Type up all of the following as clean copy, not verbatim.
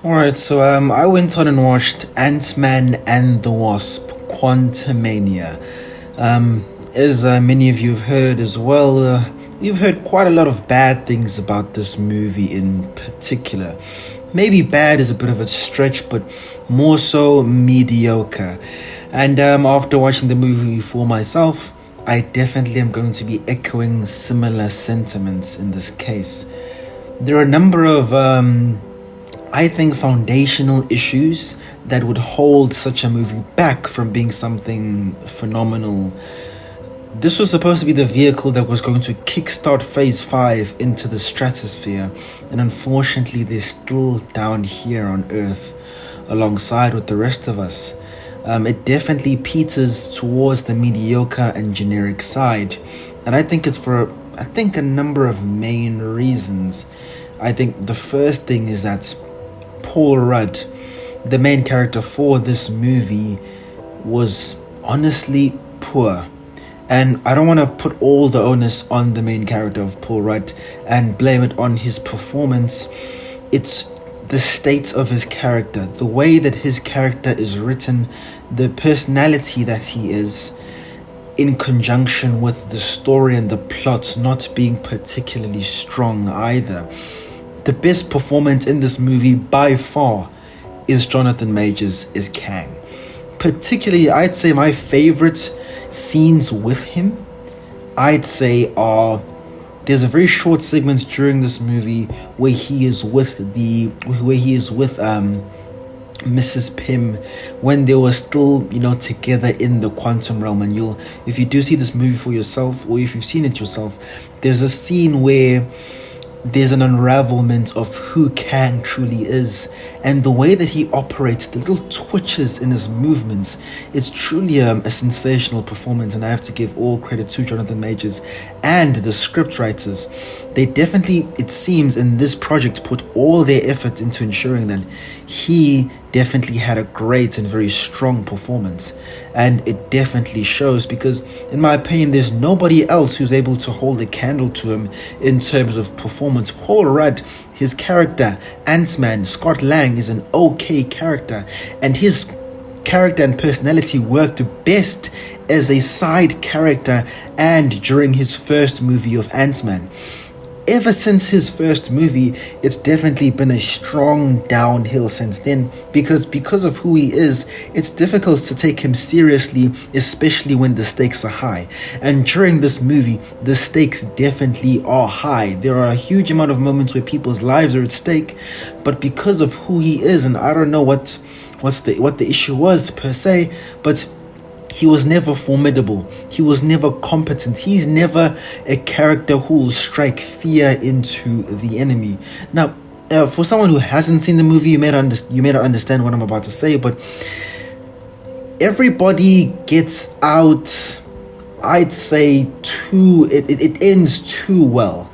Alright, so I went on and watched Ant-Man and the Wasp: Quantumania. As many of you have heard as well, we've heard quite a lot of bad things about this movie in particular. Maybe bad is a bit of a stretch, but more so mediocre. And after watching the movie for myself, I definitely am going to be echoing similar sentiments in this case. There are a number of I think foundational issues that would hold such a movie back from being something phenomenal. This was supposed to be the vehicle that was going to kickstart Phase 5 into the stratosphere, and unfortunately they're still down here on Earth alongside with the rest of us. It definitely peters towards the mediocre and generic side, and I think it's for a number of main reasons. I think the first thing is that Paul Rudd, the main character for this movie, was honestly poor. And I don't want to put all the onus on the main character of Paul Rudd and blame it on his performance. It's the state of his character, the way that his character is written, the personality that he is, in conjunction with the story and the plot not being particularly strong either. The best performance in this movie by far is Jonathan Majors as Kang. Particularly, I'd say my favorite scenes with him, there's a very short segment during this movie where he is with Mrs. Pym when they were still, together in the quantum realm. And if you do see this movie for yourself, or if you've seen it yourself, there's a scene where there's an unravelment of who Kang truly is, and the way that he operates, the little twitches in his movements. It's truly a sensational performance, and I have to give all credit to Jonathan Majors and the scriptwriters. They definitely, it seems, in this project put all their effort into ensuring that he definitely had a great and very strong performance, and it definitely shows, because in my opinion there's nobody else who's able to hold a candle to him in terms of performance. Paul Rudd, his character Ant-Man, Scott Lang, is an okay character, and his character and personality worked best as a side character and during his first movie of Ant-Man. Ever since his first movie, it's definitely been a strong downhill since then, because of who he is, it's difficult to take him seriously, especially when the stakes are high. And during this movie, the stakes definitely are high. There are a huge amount of moments where people's lives are at stake, but because of who he is, and I don't know what the issue was per se, but he was never formidable. He was never competent. He's never a character who will strike fear into the enemy. Now, for someone who hasn't seen the movie, you may not understand what I'm about to say, but everybody gets out, I'd say, it ends too well.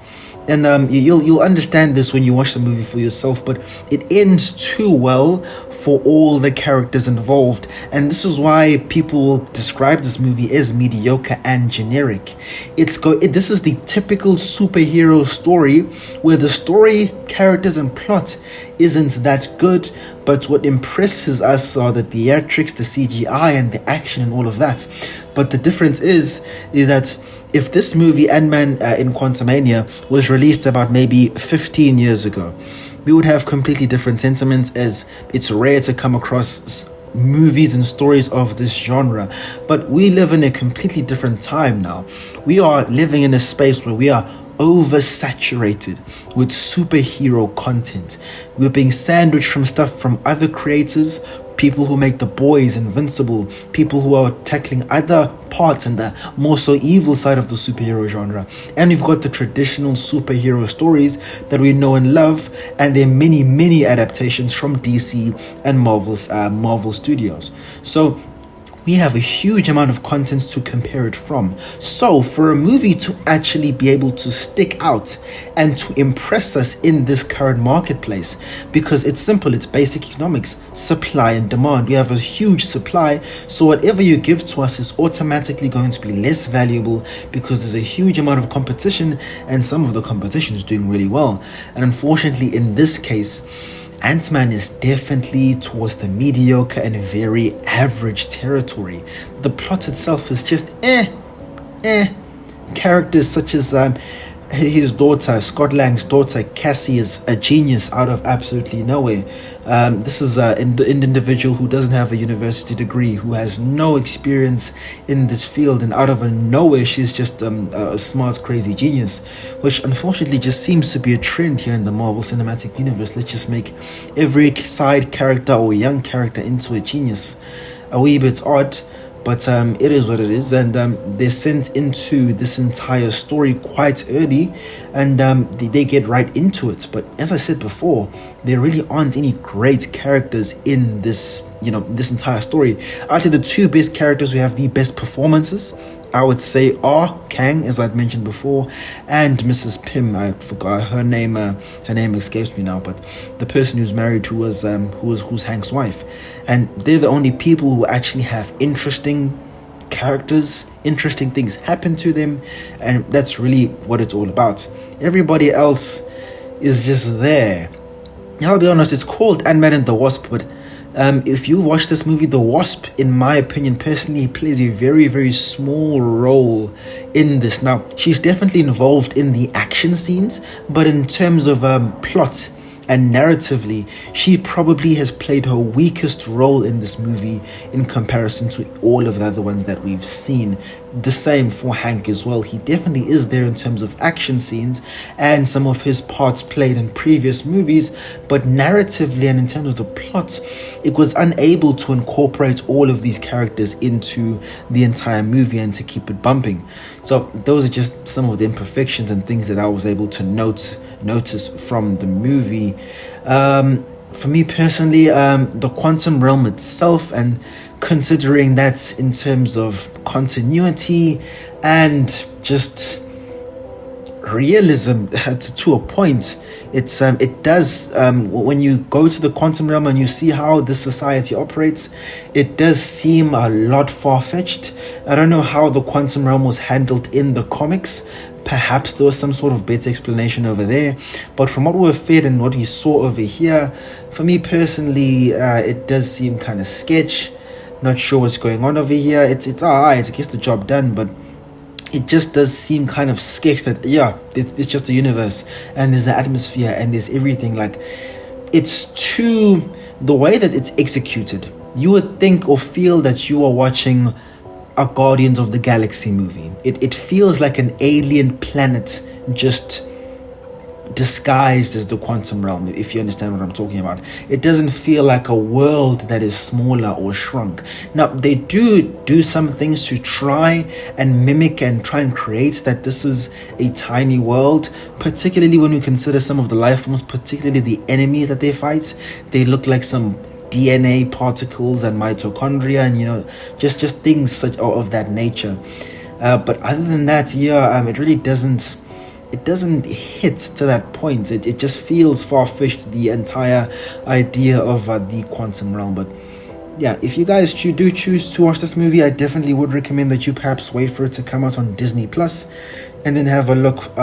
And you'll understand this when you watch the movie for yourself, but it ends too well for all the characters involved, and this is why people will describe this movie as mediocre and generic. This is the typical superhero story where the story, characters, and plot isn't that good, but what impresses us are the theatrics, the CGI, and the action and all of that. But the difference is that if this movie, Ant-Man in Quantumania, was released about maybe 15 years ago, we would have completely different sentiments, as it's rare to come across movies and stories of this genre. But we live in a completely different time now. We are living in a space where we are oversaturated with superhero content. We're being sandwiched from stuff from other creators, people who make The Boys, Invincible, people who are tackling other parts and the more so evil side of the superhero genre. And we've got the traditional superhero stories that we know and love, and there are many adaptations from DC and Marvel Studios. So we have a huge amount of content to compare it from. So for a movie to actually be able to stick out and to impress us in this current marketplace, because it's simple, it's basic economics, supply and demand. We have a huge supply, so whatever you give to us is automatically going to be less valuable, because there's a huge amount of competition, and some of the competition is doing really well. And unfortunately in this case, Ant-Man is definitely towards the mediocre and very average territory. The plot itself is just eh. Characters such as his daughter, Scott Lang's daughter, Cassie, is a genius out of absolutely nowhere. This is an individual who doesn't have a university degree, who has no experience in this field, and out of nowhere, she's just a smart, crazy genius, which unfortunately just seems to be a trend here in the Marvel Cinematic Universe. Let's just make every side character or young character into a genius. A wee bit odd, but it is what it is, and they're sent into this entire story quite early, and they get right into it. But as I said before, there really aren't any great characters in this, this entire story. Actually, the two best characters who have the best performances, I would say, are Kang, as I'd mentioned before, and Mrs. Pym. I forgot her name. Her name escapes me now, but the person who's married, who's Hank's wife, and they're the only people who actually have interesting characters, interesting things happen to them, and that's really what it's all about. Everybody else is just there. Now, I'll be honest, it's called Ant-Man and the Wasp, but if you watch this movie, the Wasp, in my opinion, personally, plays a very, very small role in this. Now, she's definitely involved in the action scenes, but in terms of plot and narratively, she probably has played her weakest role in this movie in comparison to all of the other ones that we've seen. The same for Hank as well. He definitely is there in terms of action scenes and some of his parts played in previous movies, but narratively and in terms of the plot, it was unable to incorporate all of these characters into the entire movie and to keep it bumping. So those are just some of the imperfections and things that I was able to notice from the movie. For me personally, the quantum realm itself, and considering that in terms of continuity and just realism to a point, it does, when you go to the quantum realm and you see how this society operates, it does seem a lot far-fetched. I don't know how the quantum realm was handled in the comics. Perhaps there was some sort of better explanation over there, but from what we're fed and what we saw over here, for me personally, it does seem kind of sketch. Not sure what's going on over here. It's alright, it gets the job done, but it just does seem kind of sketch that, it's just a universe, and there's the atmosphere, and there's everything. Like, it's too, the way that it's executed, you would think or feel that you are watching a Guardians of the Galaxy movie. It feels like an alien planet just disguised as the quantum realm, if you understand what I'm talking about. It doesn't feel like a world that is smaller or shrunk. Now, they do some things to try and mimic and try and create that this is a tiny world, particularly when you consider some of the life forms, particularly the enemies that they fight. They look like some DNA particles and mitochondria, and just things such of that nature. But other than that, it really doesn't hit to that point. It just feels far-fetched, the entire idea of the quantum realm. But yeah, if you guys do choose to watch this movie, I definitely would recommend that you perhaps wait for it to come out on Disney Plus and then have a look.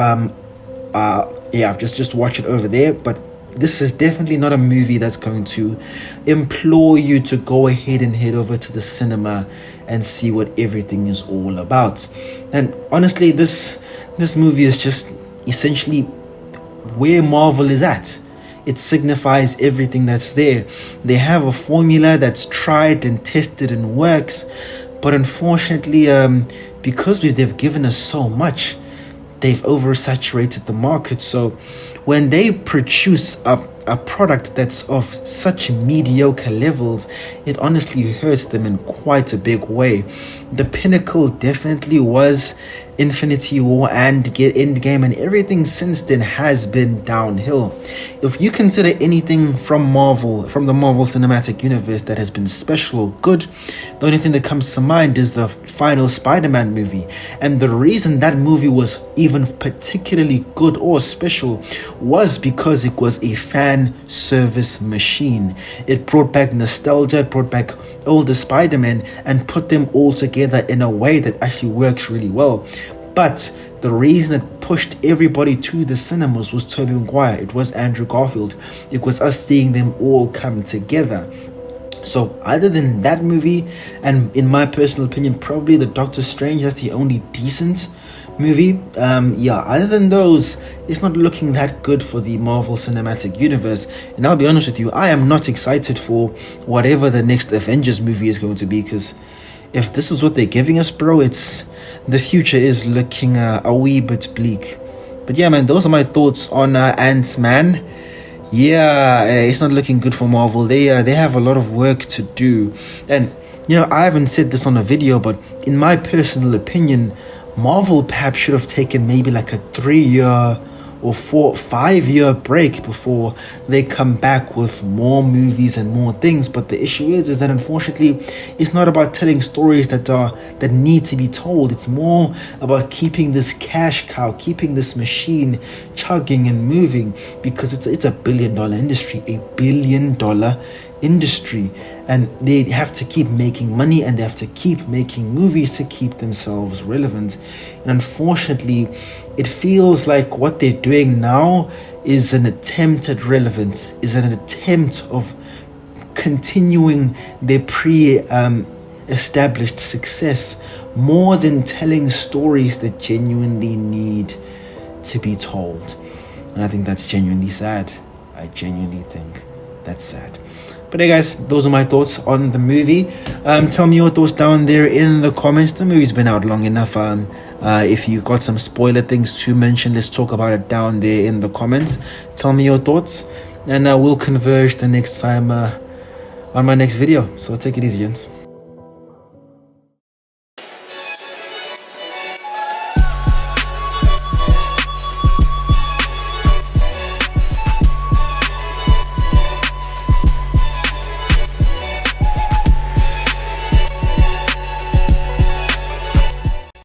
Just watch it over there. But this is definitely not a movie that's going to implore you to go ahead and head over to the cinema and see what everything is all about. And honestly, this movie is just essentially where Marvel is at. It signifies everything that's there. They have a formula that's tried and tested and works, but unfortunately, because they've given us so much, they've oversaturated the market. So when they produce a product that's of such mediocre levels, it honestly hurts them in quite a big way. The pinnacle definitely was Infinity War and Endgame, and everything since then has been downhill. If you consider anything from the Marvel Cinematic Universe that has been special or good, the only thing that comes to mind is the final Spider-Man movie. And the reason that movie was even particularly good or special was because it was a fan service machine. It brought back nostalgia, it brought back older Spider-Man and put them all together in a way that actually works really well. But the reason it pushed everybody to the cinemas was Tobey Maguire. It was Andrew Garfield. It was us seeing them all come together. So other than that movie, and in my personal opinion, probably the Doctor Strange, that's the only decent movie. Other than those, it's not looking that good for the Marvel Cinematic Universe. And I'll be honest with you, I am not excited for whatever the next Avengers movie is going to be, because if this is what they're giving us, bro, the future is looking a wee bit bleak. But yeah, man, those are my thoughts on Ant-Man. Yeah, it's not looking good for Marvel. They have a lot of work to do. And, I haven't said this on a video, but in my personal opinion, Marvel perhaps should have taken maybe like a 3-year or 5-year break before they come back with more movies and more things. But the issue is that unfortunately, it's not about telling stories that need to be told. It's more about keeping this cash cow, keeping this machine chugging and moving, because it's a $1 billion industry, and they have to keep making money, and they have to keep making movies to keep themselves relevant. And unfortunately, it feels like what they're doing now is an attempt at relevance, is an attempt of continuing their established success, more than telling stories that genuinely need to be told. And I think that's genuinely sad. I genuinely think that's sad. But hey guys, those are my thoughts on the movie. Tell me your thoughts down there in the comments. The movie's been out long enough. If you got some spoiler things to mention, let's talk about it down there in the comments. Tell me your thoughts, and we'll converge the next time on my next video. So take it easy, gents.